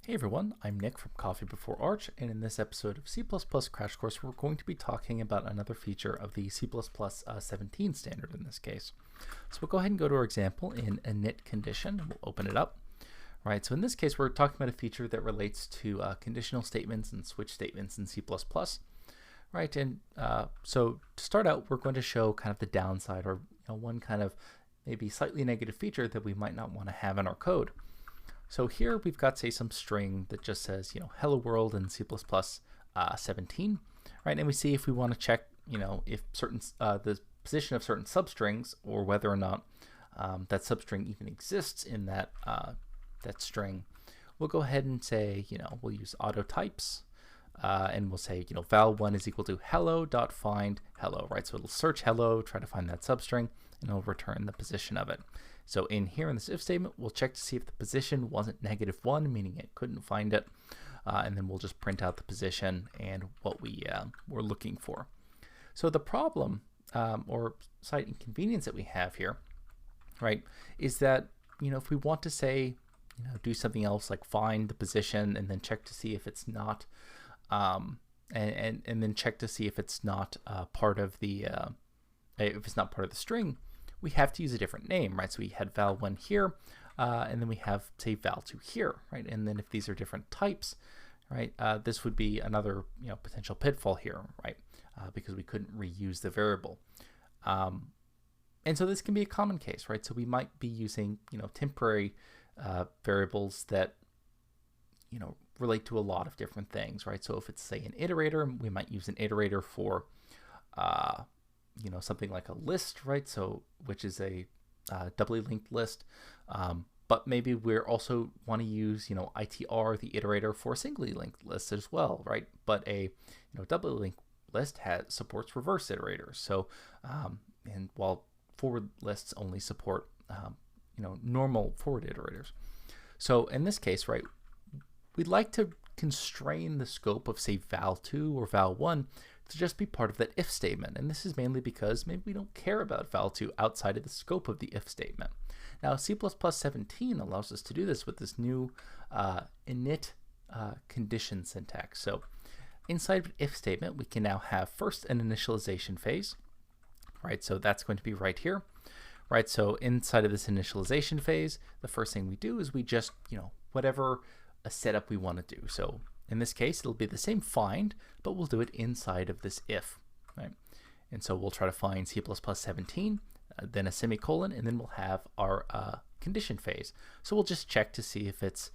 Hey everyone, I'm Nick from Coffee Before Arch, and in this episode of C++ Crash Course, we're going to be talking about another feature of the C++ 17 standard in this case. So we'll go ahead and go to our example in init condition. We'll open it up. Right, so in this case, we're talking about a feature that relates to conditional statements and switch statements in C++. Right, and so to start out, we're going to show kind of the downside, or one kind of maybe slightly negative feature that we might not want to have in our code. So here we've got, say, some string that just says, hello world in C++ 17, right? And we see if we want to check, if certain the position of certain substrings, or whether or not that substring even exists in that that string. We'll go ahead and say, we'll use auto types, and we'll say, val1 is equal to hello.find hello, right? So it'll search hello, try to find that substring, and it'll return the position of it. So in here in this if statement, we'll check to see if the position wasn't -1, meaning it couldn't find it, and then we'll just print out the position and what we were looking for. So the problem or slight inconvenience that we have here, right, is that if we want to say do something else like find the position and then check to see if it's not, and then check to see if it's not part of the string, we have to use a different name, right? So we had val1 here, and then we have, say, val2 here, right? And then if these are different types, right, this would be another potential pitfall here, right? Because we couldn't reuse the variable. And so this can be a common case, right? So we might be using temporary variables that relate to a lot of different things, right? So if it's, say, an iterator, we might use an iterator for something like a list, right? So which is a doubly linked list, but maybe we're also want to use itr, the iterator, for a singly linked list as well, right? But a doubly linked list supports reverse iterators. So and while forward lists only support normal forward iterators. So in this case, right, we'd like to constrain the scope of, say, val2 or val1 to just be part of that if statement. And this is mainly because maybe we don't care about val2 outside of the scope of the if statement. Now, C++ 17 allows us to do this with this new init condition syntax. So inside of an if statement, we can now have first an initialization phase, right? So that's going to be right here, right? So inside of this initialization phase, the first thing we do is we just, whatever a setup we want to do. So in this case, it'll be the same find, but we'll do it inside of this if, right? And so we'll try to find C++ 17, then a semicolon, and then we'll have our condition phase. So we'll just check to see if it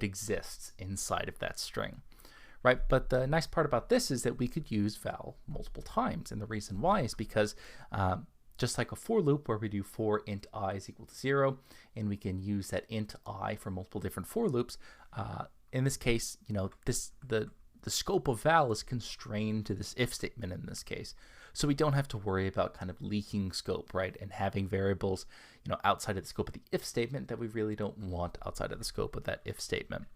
exists inside of that string, right? But the nice part about this is that we could use val multiple times, and the reason why is because just like a for loop where we do for int I is equal to 0, and we can use that int I for multiple different for loops. In this case, the scope of val is constrained to this if statement in this case. So we don't have to worry about kind of leaking scope, right? And having variables, outside of the scope of the if statement that we really don't want outside of the scope of that if statement.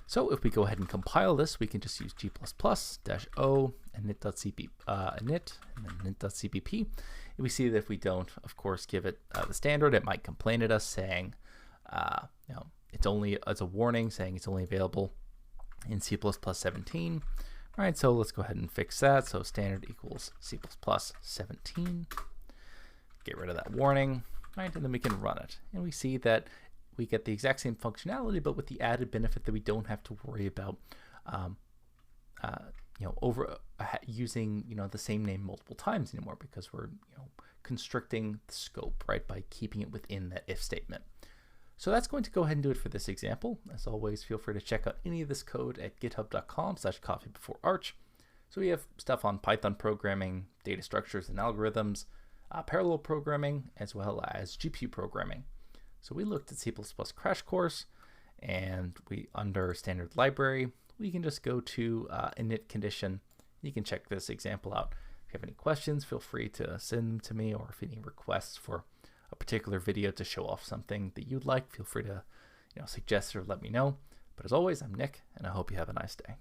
So if we go ahead and compile this, we can just use g++-o init.cpp, init, and then init.cpp. And we see that if we don't, of course, give it the standard, it might complain at us saying, it's only as a warning saying it's only available in C++ 17. All right, so let's go ahead and fix that. So standard equals C++ 17. Get rid of that warning, right? And then we can run it. And we see that we get the exact same functionality, but with the added benefit that we don't have to worry about using the same name multiple times anymore, because we're constricting the scope, right, by keeping it within that if statement. So that's going to go ahead and do it for this example. As always, feel free to check out any of this code at github.com/coffeebeforearch. So we have stuff on Python programming, data structures and algorithms, parallel programming, as well as GPU programming. So we looked at C++ Crash Course, and under standard library, we can just go to init condition. You can check this example out. If you have any questions, feel free to send them to me, or if any requests for a particular video to show off something that you'd like, feel free to suggest or let me know. But as always, I'm Nick, and I hope you have a nice day.